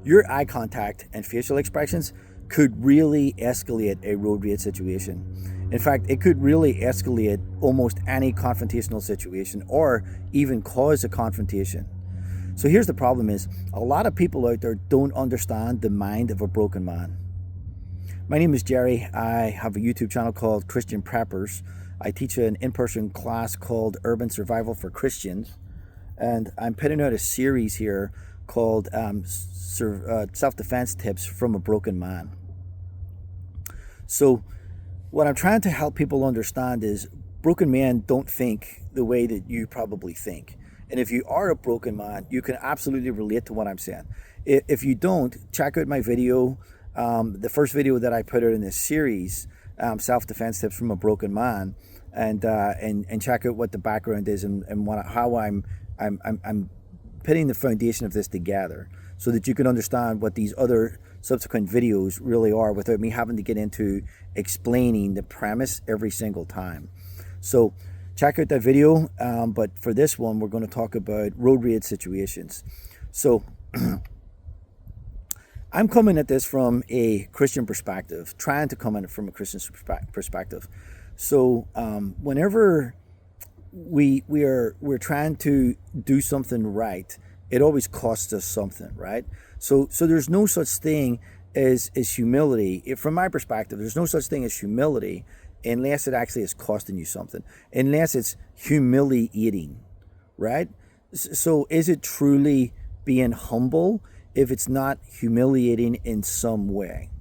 Your eye contact and facial expressions could really escalate a road rage situation. In fact, it could really escalate almost any confrontational situation or even cause a confrontation. So here's the problem is, a lot of people out there don't understand the mind of a broken man. My name is Jerry. I have a YouTube channel called Christian Preppers. I teach an in-person class called Urban Survival for Christians. And I'm putting out a series here called Self-Defense Tips from a Broken Man. So what I'm trying to help people understand is broken men don't think the way that you probably think. And if you are a broken man, you can absolutely relate to what I'm saying. If you don't, check out my video, the first video that I put out in this series, Self-Defense Tips from a Broken Man, and check out what the background is and how I'm putting the foundation of this together so that you can understand what these other subsequent videos really are without me having to get into explaining the premise every single time. So check out that video, but for this one, we're going to talk about road rage situations. So I'm coming at this from a Christian perspective, trying to come at it from a Christian perspective. So whenever we're trying to do something right, it always costs us something, right? So there's no such thing as humility. From my perspective, there's no such thing as humility unless it actually is costing you something, unless it's humiliating, right? So is it truly being humble if it's not humiliating in some way?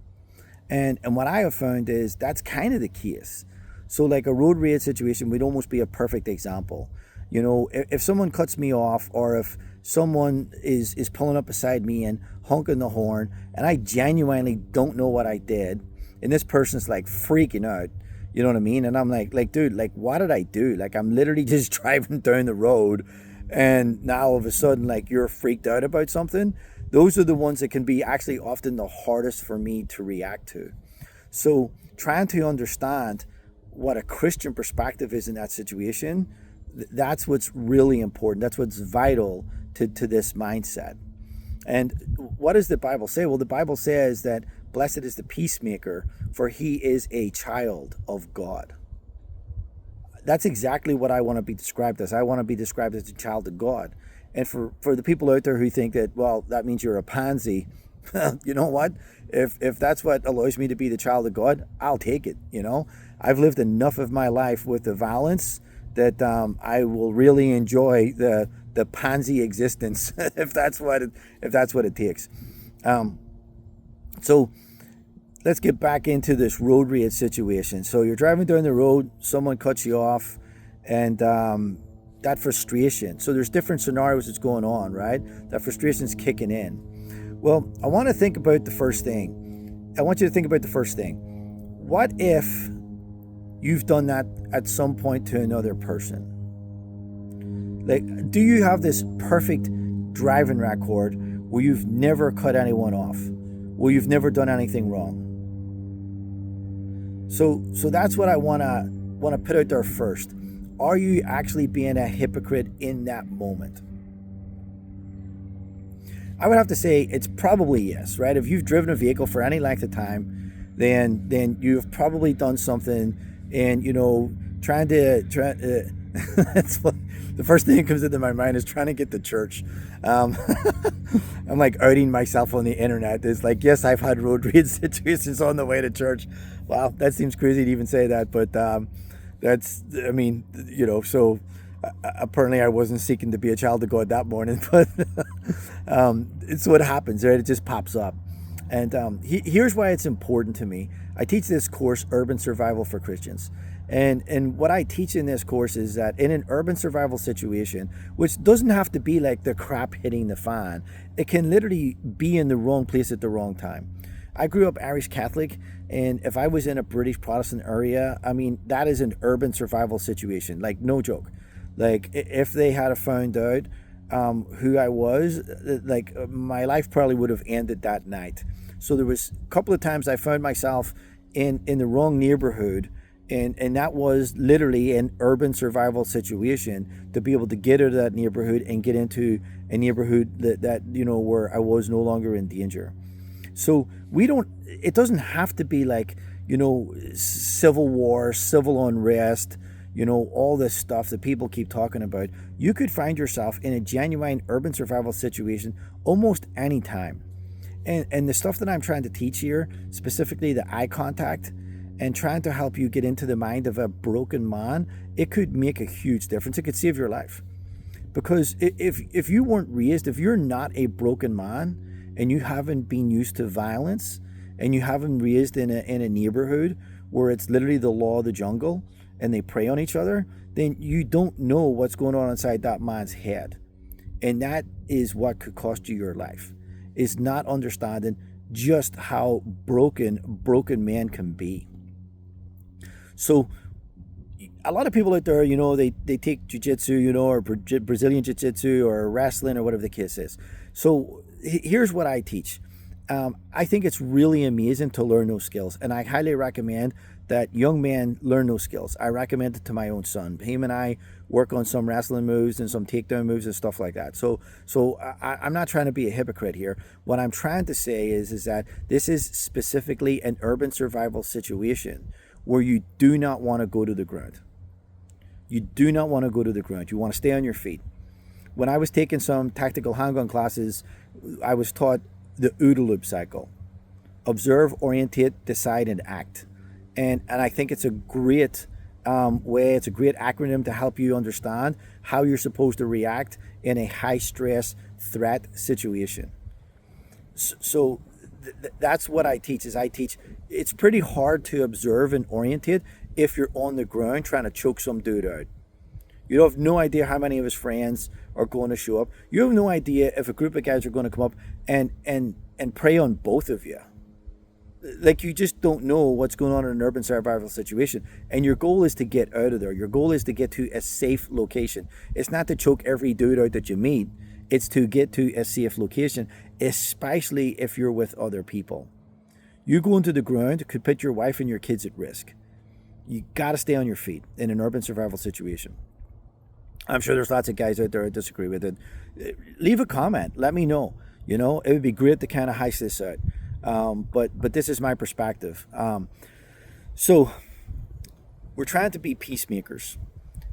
And what I have found is that's kind of the case. So like a road rage situation would almost be a perfect example. You know, if someone cuts me off, or if someone is pulling up beside me and honking the horn, and I genuinely don't know what I did, and this person's like freaking out, you know what I mean? And I'm like, dude, like, what did I do? Like, I'm literally just driving down the road, and now all of a sudden, like, you're freaked out about something. Those are the ones that can be actually often the hardest for me to react to. So trying to understand what a Christian perspective is in that situation, that's what's really important. That's what's vital to this mindset. And what does the Bible say? Well, the Bible says that blessed is the peacemaker, for he is a child of God. That's exactly what I want to be described as. I want to be described as a child of God. And for the people out there who think that, well, that means you're a pansy, you know what? If that's what allows me to be the child of God, I'll take it, you know? I've lived enough of my life with the violence that I will really enjoy the pansy existence if that's what it takes. So let's get back into this road rage situation. So you're driving down the road, someone cuts you off, and that frustration. So there's different scenarios that's going on, right? That frustration's kicking in. Well, I want to think about the first thing. I want you to think about the first thing. What if you've done that at some point to another person? Like, do you have this perfect driving record where you've never cut anyone off, where you've never done anything wrong? So that's what I want to put out there first. Are you actually being a hypocrite in that moment? I would have to say it's probably yes, right? If you've driven a vehicle for any length of time, then you've probably done something, and you know, that's what the first thing that comes into my mind is trying to get to church. I'm like outing myself on the internet. It's like, yes, I've had road rage situations on the way to church. Wow, that seems crazy to even say that, but that's, I mean, you know, so apparently I wasn't seeking to be a child of God that morning, but it's what happens, right? It just pops up. And here's why it's important to me. I teach this course, Urban Survival for Christians. And what I teach in this course is that in an urban survival situation, which doesn't have to be like the crap hitting the fan, it can literally be in the wrong place at the wrong time. I grew up Irish Catholic, and if I was in a British Protestant area, I mean, that is an urban survival situation, like no joke. Like if they had found out who I was, like my life probably would have ended that night. So there was a couple of times I found myself in the wrong neighborhood, And that was literally an urban survival situation to be able to get out of that neighborhood and get into a neighborhood that where I was no longer in danger. So it doesn't have to be like, civil war, civil unrest, all this stuff that people keep talking about. You could find yourself in a genuine urban survival situation almost any time. And the stuff that I'm trying to teach here, specifically the eye contact and trying to help you get into the mind of a broken man, it could make a huge difference. It could save your life. Because if you weren't raised, if you're not a broken man and you haven't been used to violence and you haven't raised in a neighborhood where it's literally the law of the jungle and they prey on each other, then you don't know what's going on inside that man's head. And that is what could cost you your life, is not understanding just how broken man can be. So a lot of people out there, they take jiu-jitsu, or Brazilian jiu-jitsu or wrestling or whatever the case is. So here's what I teach. I think it's really amazing to learn those skills, and I highly recommend that young men learn those skills. I recommend it to my own son. Him and I work on some wrestling moves and some takedown moves and stuff like that. So I'm not trying to be a hypocrite here. What I'm trying to say is that this is specifically an urban survival situation where you do not want to go to the ground. You do not want to go to the ground. You want to stay on your feet. When I was taking some tactical handgun classes, I was taught the OODA loop cycle. Observe, orientate, decide, and act. And I think it's a great way, it's a great acronym to help you understand how you're supposed to react in a high stress threat situation. So that's what I teach. It's pretty hard to observe and orientate if you're on the ground trying to choke some dude out. You have no idea how many of his friends are going to show up. You have no idea if a group of guys are going to come up and prey on both of you. Like, you just don't know what's going on in an urban survival situation. And your goal is to get out of there. Your goal is to get to a safe location. It's not to choke every dude out that you meet. It's to get to a safe location, especially if you're with other people. You going to the ground could put your wife and your kids at risk. You got to stay on your feet in an urban survival situation. I'm sure there's lots of guys out there who disagree with it. Leave a comment. Let me know. It would be great to kind of hash this out. But this is my perspective. So we're trying to be peacemakers.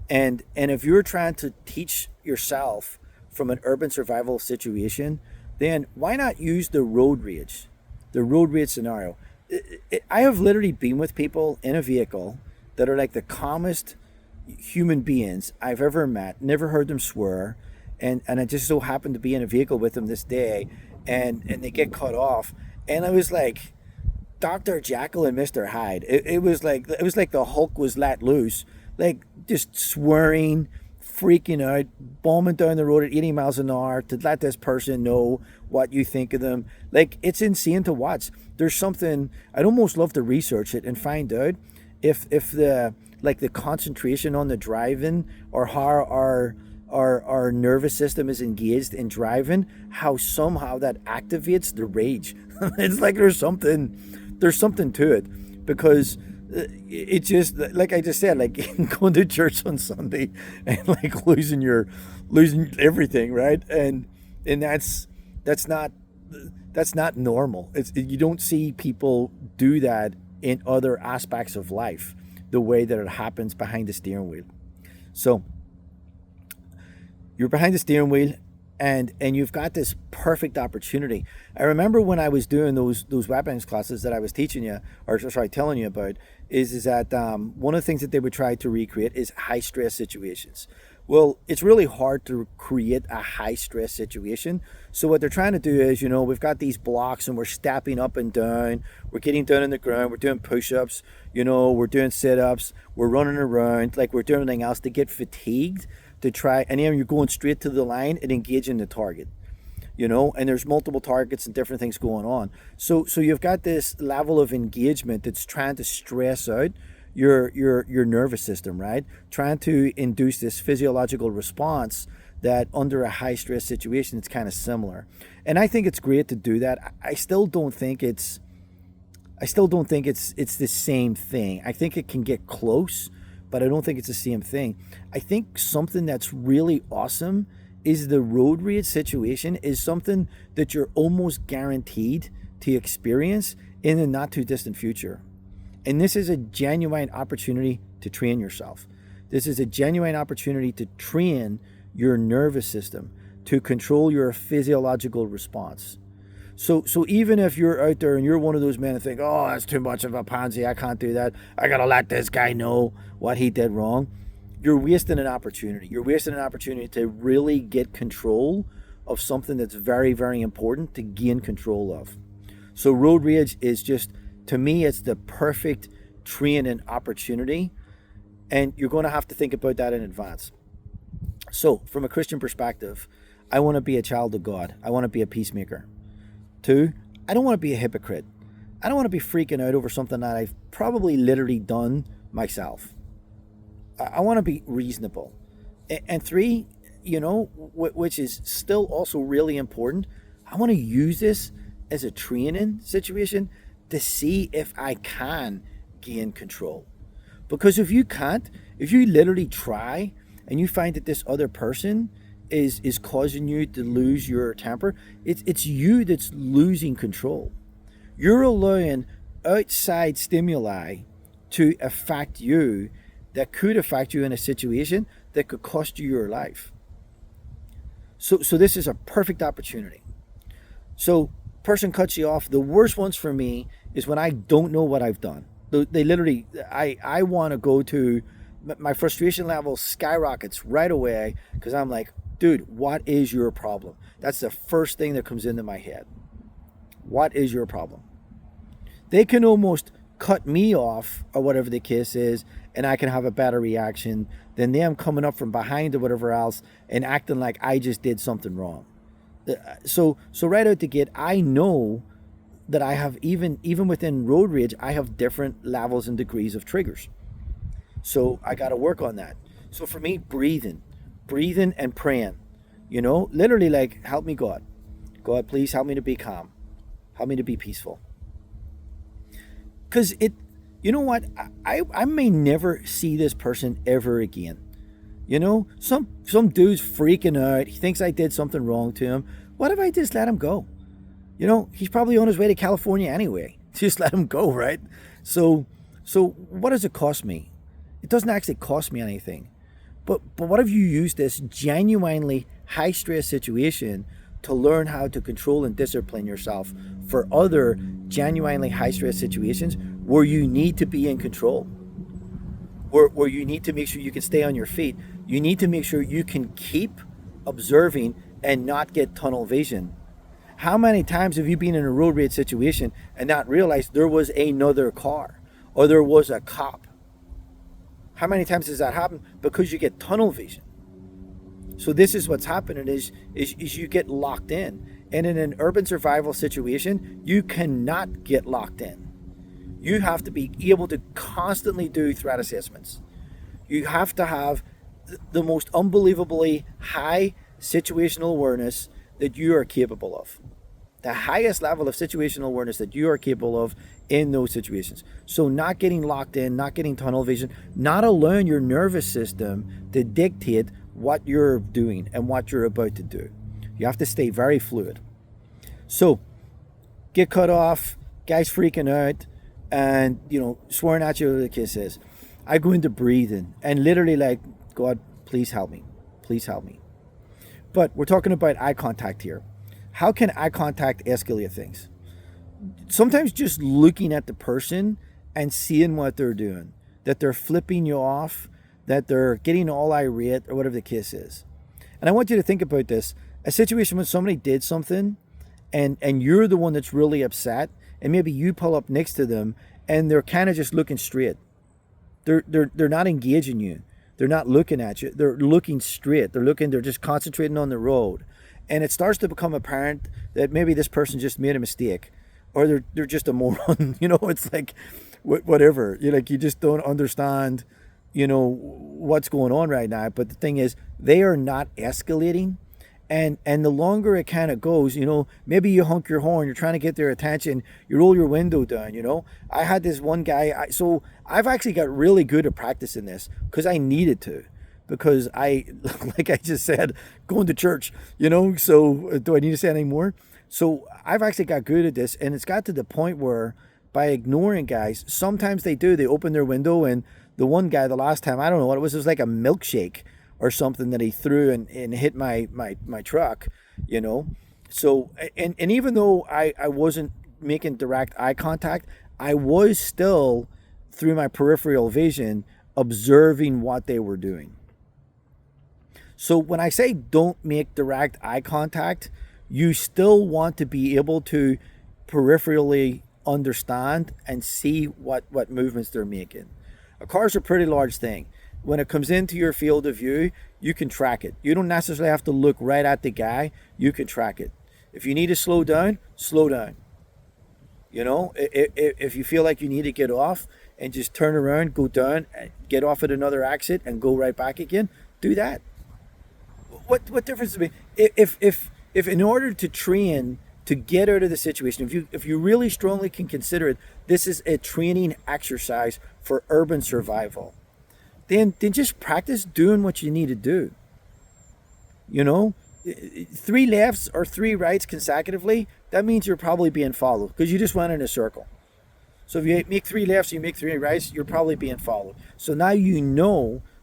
And if you're trying to teach yourself from an urban survival situation, then why not use the road rage scenario? I have literally been with people in a vehicle that are like the calmest human beings I've ever met, never heard them swear. And I just so happened to be in a vehicle with them this day, and they get cut off. And I was like Dr. Jekyll and Mr. Hyde. It was like the Hulk was let loose, like just swearing, freaking out, bombing down the road at 80 miles an hour to let this person know what you think of them. Like, it's insane to watch. There's something, I'd almost love to research it and find out if the concentration on the driving, or how our nervous system is engaged in driving, how somehow that activates the rage. It's like there's something to it, because it just, like I just said, like going to church on Sunday and like losing everything, right? And that's not normal. You don't see people do that in other aspects of life the way that it happens behind the steering wheel. So you're behind the steering wheel, and you've got this perfect opportunity. I remember when I was doing those weapons classes that I was teaching you, or sorry, telling you about, is that one of the things that they would try to recreate is high stress situations. Well, it's really hard to create a high stress situation. So what they're trying to do is, we've got these blocks and we're stepping up and down. We're getting down on the ground. We're doing push-ups. We're doing sit-ups. We're running around like we're doing anything else to get fatigued, to try. And then you're going straight to the line and engaging the target. And there's multiple targets and different things going on. So you've got this level of engagement that's trying to stress out your nervous system, right? Trying to induce this physiological response that under a high stress situation, it's kind of similar. And I think it's great to do that. I still don't think it's I still don't think it's the same thing. I think it can get close, but I don't think it's the same thing. I think something that's really awesome is the road rage situation is something that you're almost guaranteed to experience in the not too distant future. And this is a genuine opportunity to train yourself. This is a genuine opportunity to train your nervous system, to control your physiological response. So even if you're out there and you're one of those men that think, oh, that's too much of a pansy, I can't do that, I gotta let this guy know what he did wrong, you're wasting an opportunity. You're wasting an opportunity to really get control of something that's very, very important to gain control of. So road rage is just, to me, it's the perfect training opportunity, and you're going to have to think about that in advance. So from a Christian perspective, I want to be a child of God. I want to be a peacemaker. 2, I don't want to be a hypocrite. I don't want to be freaking out over something that I've probably literally done myself. I want to be reasonable. And 3, which is still also really important, I want to use this as a training situation to see if I can gain control. Because if you can't, if you literally try and you find that this other person is causing you to lose your temper, it's you that's losing control. You're allowing outside stimuli to affect you that could affect you in a situation that could cost you your life. So this is a perfect opportunity. So person cuts you off. The worst ones for me is when I don't know what I've done. They literally, I want to go to, my frustration level skyrockets right away because I'm like, dude, what is your problem? That's the first thing that comes into my head. What is your problem? They can almost cut me off or whatever the case is, and I can have a better reaction than them coming up from behind or whatever else and acting like I just did something wrong. So right out the gate, I know that I have, even within road rage, I have different levels and degrees of triggers. So I got to work on that. So for me, breathing and praying, literally like, help me God. God, please help me to be calm. Help me to be peaceful. Because you know what? I may never see this person ever again. Some dude's freaking out. He thinks I did something wrong to him. What if I just let him go? He's probably on his way to California anyway. Just let him go, right? So what does it cost me? It doesn't actually cost me anything. But what if you use this genuinely high stress situation to learn how to control and discipline yourself for other genuinely high stress situations where you need to be in control, where you need to make sure you can stay on your feet. You need to make sure you can keep observing and not get tunnel vision. How many times have you been in a road rage situation and not realized there was another car or there was a cop? How many times does that happen? Because you get tunnel vision. So this is what's happening is you get locked in. And in an urban survival situation, you cannot get locked in. You have to be able to constantly do threat assessments. You have to have the most unbelievably high situational awareness that you are capable of. The highest level of situational awareness that you are capable of in those situations. So not getting locked in, not getting tunnel vision, not allowing your nervous system to dictate what you're doing and what you're about to do. You have to stay very fluid. So get cut off, guys freaking out, and swearing at you, the kiss is. I go into breathing and literally like, God, please help me. Please help me. But we're talking about eye contact here. How can eye contact escalate things? Sometimes just looking at the person and seeing what they're doing, that they're flipping you off, that they're getting all irate or whatever the case is. And I want you to think about this. A situation when somebody did something and you're the one that's really upset, and maybe you pull up next to them and they're kind of just looking straight. They're not engaging you. They're not looking at you. They're looking straight. They're just concentrating on the road. And it starts to become apparent that maybe this person just made a mistake, or they're just a moron. It's like whatever. You just don't understand, what's going on right now. But the thing is, they are not escalating, And the longer it kind of goes, maybe you honk your horn, you're trying to get their attention, you roll your window down. I had this one guy, so I've actually got really good at practicing this because I needed to, because I, like I just said, going to church, so do I need to say anything more? So I've actually got good at this, and it's got to the point where by ignoring guys, sometimes they open their window, and the one guy the last time, I don't know what it was like a milkshake or something that he threw and hit my truck, So, and even though I wasn't making direct eye contact, I was still, through my peripheral vision, observing what they were doing. So when I say don't make direct eye contact, you still want to be able to peripherally understand and see what movements they're making. A car's a pretty large thing. When it comes into your field of view, you can track it. You don't necessarily have to look right at the guy. You can track it. If you need to slow down, slow down. If you feel like you need to get off and just turn around, go down, get off at another exit and go right back again, do that. What difference does it make? If in order to train to get out of the situation, if you really strongly can consider it, this is a training exercise for urban survival, then just practice doing what you need to do. 3 lefts or 3 rights consecutively, that means you're probably being followed because you just went in a circle. So if you make 3 lefts, you make 3 rights, you're probably being followed. So now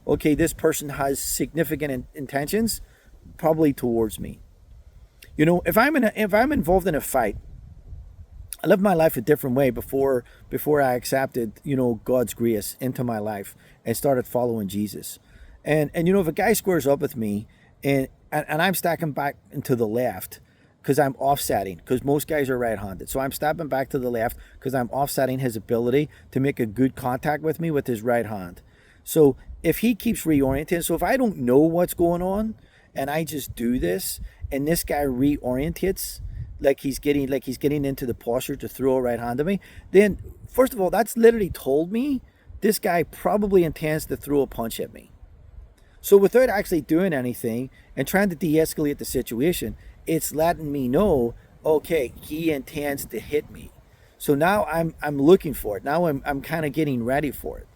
okay, this person has significant intentions, probably towards me. If I'm involved in a fight, I lived my life a different way before I accepted, God's grace into my life and started following Jesus. And if a guy squares up with me and I'm stacking back into the left because I'm offsetting, because most guys are right-handed. So I'm stepping back to the left because I'm offsetting his ability to make a good contact with me with his right hand. So if he keeps reorienting, so if I don't know what's going on and I just do this and this guy reorientates like he's getting into the posture to throw a right hand at me, then first of all, that's literally told me this guy probably intends to throw a punch at me. So without actually doing anything and trying to de-escalate the situation, it's letting me know, okay, he intends to hit me. So now I'm looking for it. Now I'm kind of getting ready for it.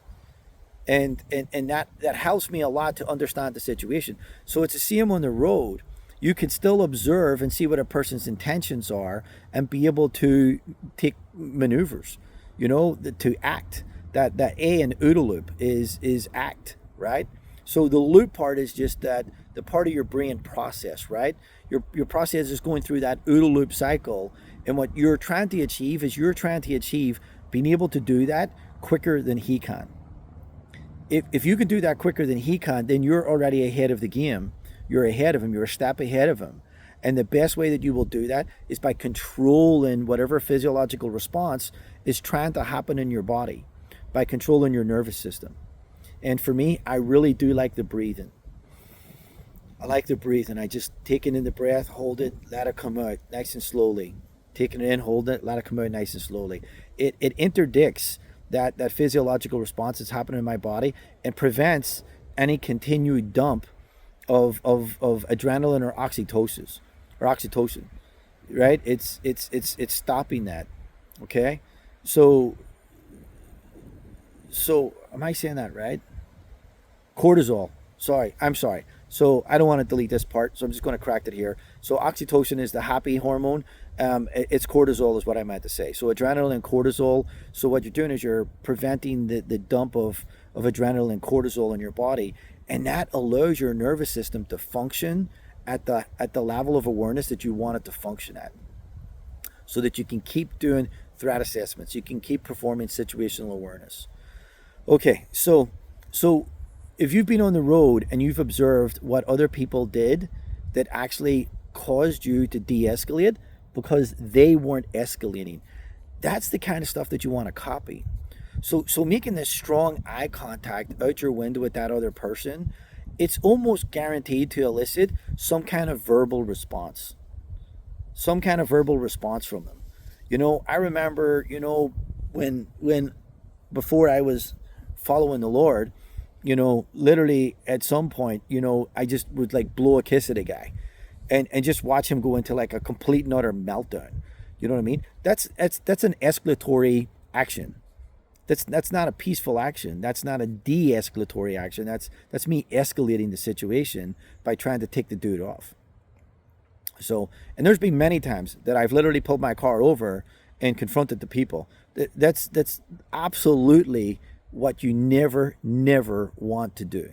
And that helps me a lot to understand the situation. So it's the same on the road. You can still observe and see what a person's intentions are and be able to take maneuvers, to act. That A in OODA loop is act, right? So the loop part is just that the part of your brain process, right? Your process is going through that OODA loop cycle, and what you're trying to achieve is being able to do that quicker than he can. If you can do that quicker than he can, then you're already ahead of the game. You're ahead of him. You're a step ahead of him. And the best way that you will do that is by controlling whatever physiological response is trying to happen in your body, by controlling your nervous system. And for me, I really do like the breathing. I like the breathing. I just taking in the breath, hold it, let it come out nice and slowly. Taking it in, hold it, let it come out nice and slowly. It interdicts that physiological response that's happening in my body and prevents any continued dump of adrenaline or oxytocin, right? It's stopping that. Okay, so am I saying that right? Cortisol. I'm sorry. So I don't want to delete this part, so I'm just going to correct it here. So oxytocin is the happy hormone. It's cortisol is what I meant to say. So adrenaline and cortisol. So what you're doing is you're preventing the dump of adrenaline and cortisol in your body, and that allows your nervous system to function at the level of awareness that you want it to function at, so that you can keep doing threat assessments. You can keep performing situational awareness. Okay, so if you've been on the road and you've observed what other people did that actually caused you to de-escalate because they weren't escalating, that's the kind of stuff that you want to copy. So making this strong eye contact out your window with that other person, it's almost guaranteed to elicit some kind of verbal response. Some kind of verbal response from them. I remember, when before I was following the Lord, literally at some point, I just would like blow a kiss at a guy. and just watch him go into like a complete and utter meltdown. You know what I mean? That's an escalatory action. That's not a peaceful action. That's not a de-escalatory action. That's me escalating the situation by trying to take the dude off. So, and there's been many times that I've literally pulled my car over and confronted the people. That's absolutely what you never want to do.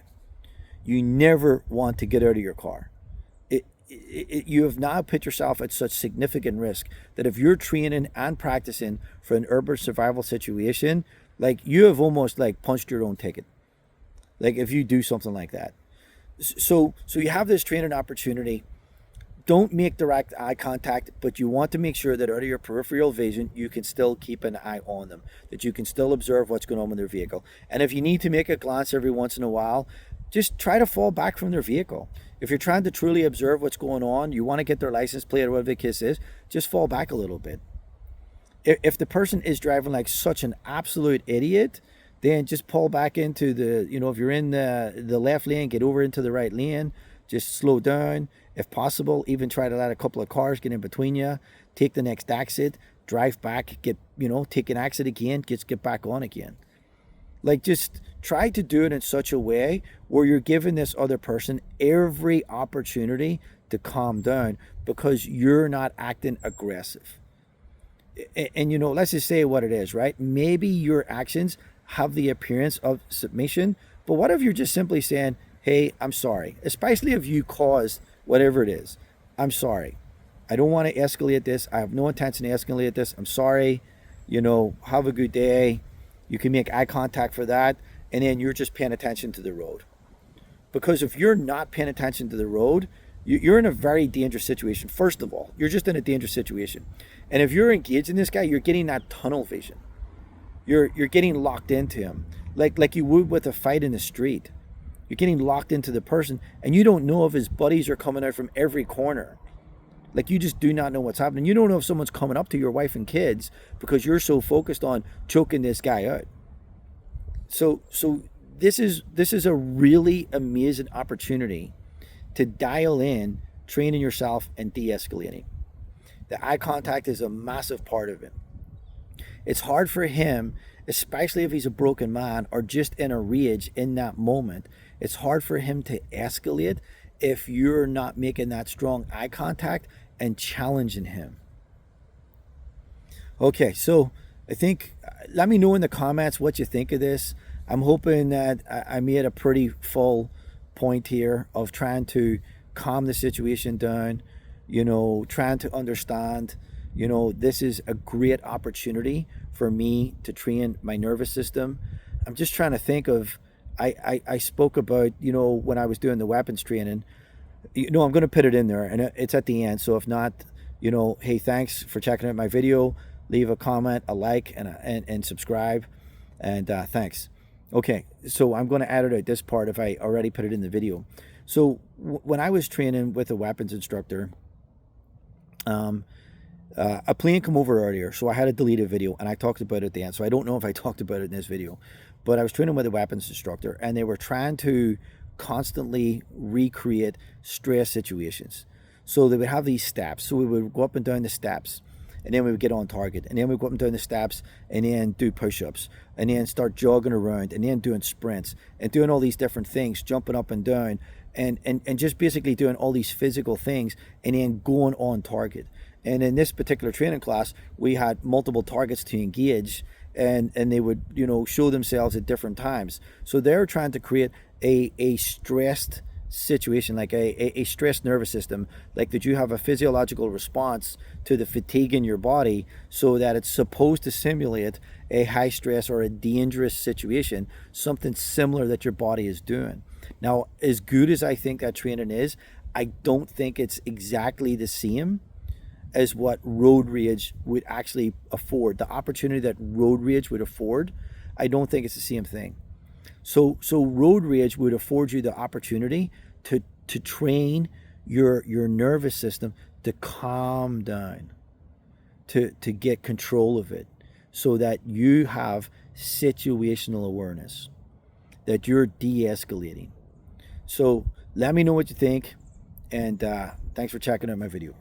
You never want to get out of your car. You have now put yourself at such significant risk that if you're training and practicing for an urban survival situation, like you have almost like punched your own ticket. Like if you do something like that. So you have this training opportunity. Don't make direct eye contact, but you want to make sure that out of your peripheral vision, you can still keep an eye on them, that you can still observe what's going on with their vehicle. And if you need to make a glance every once in a while, just try to fall back from their vehicle. If you're trying to truly observe what's going on, you want to get their license plate or whatever the case is, just fall back a little bit. If the person is driving like such an absolute idiot, then just pull back into the, if you're in the left lane, get over into the right lane, just slow down. If possible, even try to let a couple of cars get in between you, take the next exit, drive back, take an exit again, get back on again. Like just try to do it in such a way where you're giving this other person every opportunity to calm down because you're not acting aggressive. And let's just say what it is, right? Maybe your actions have the appearance of submission, but what if you're just simply saying, hey, I'm sorry, especially if you caused whatever it is. I'm sorry. I don't want to escalate this. I have no intention to escalate this. I'm sorry. Have a good day. You can make eye contact for that. And then you're just paying attention to the road. Because if you're not paying attention to the road, you're in a very dangerous situation. First of all, you're just in a dangerous situation. And if you're engaged in this guy, you're getting that tunnel vision. You're getting locked into him. Like you would with a fight in the street. You're getting locked into the person and you don't know if his buddies are coming out from every corner. Like you just do not know what's happening. You don't know if someone's coming up to your wife and kids because you're so focused on choking this guy out. So this is a really amazing opportunity to dial in training yourself and de-escalating. The eye contact is a massive part of it. It's hard for him, especially if he's a broken man or just in a rage in that moment. It's hard for him to escalate if you're not making that strong eye contact and challenging him. Okay, so I think, let me know in the comments what you think of this. I'm hoping that I made a pretty full point here of trying to calm the situation down, trying to understand, this is a great opportunity for me to train my nervous system. I'm just trying to think of, I spoke about, when I was doing the weapons training, I'm going to put it in there and it's at the end. So if not, hey, thanks for checking out my video. Leave a comment, a like, and subscribe. And thanks. Okay, so I'm going to edit out this part if I already put it in the video. So when I was training with a weapons instructor, a plane came over earlier, so I had to delete a video, and I talked about it at the end. So I don't know if I talked about it in this video, but I was training with a weapons instructor, and they were trying to constantly recreate stress situations. So they would have these steps. So we would go up and down the steps, and then we would get on target, and then we go up and down the steps, and then do push-ups, and then start jogging around, and then doing sprints, and doing all these different things, jumping up and down, and just basically doing all these physical things, and then going on target. And in this particular training class, we had multiple targets to engage, and they would, show themselves at different times. So they're trying to create a stressed situation, like a stressed nervous system, like that you have a physiological response to the fatigue in your body so that it's supposed to simulate a high stress or a dangerous situation, something similar that your body is doing. Now, as good as I think that training is, I don't think it's exactly the same as what road rage would actually afford. The opportunity that road rage would afford, I don't think it's the same thing. So road rage would afford you the opportunity to train your nervous system to calm down, to get control of it, so that you have situational awareness, that you're de-escalating. So let me know what you think, and Thanks for checking out my video.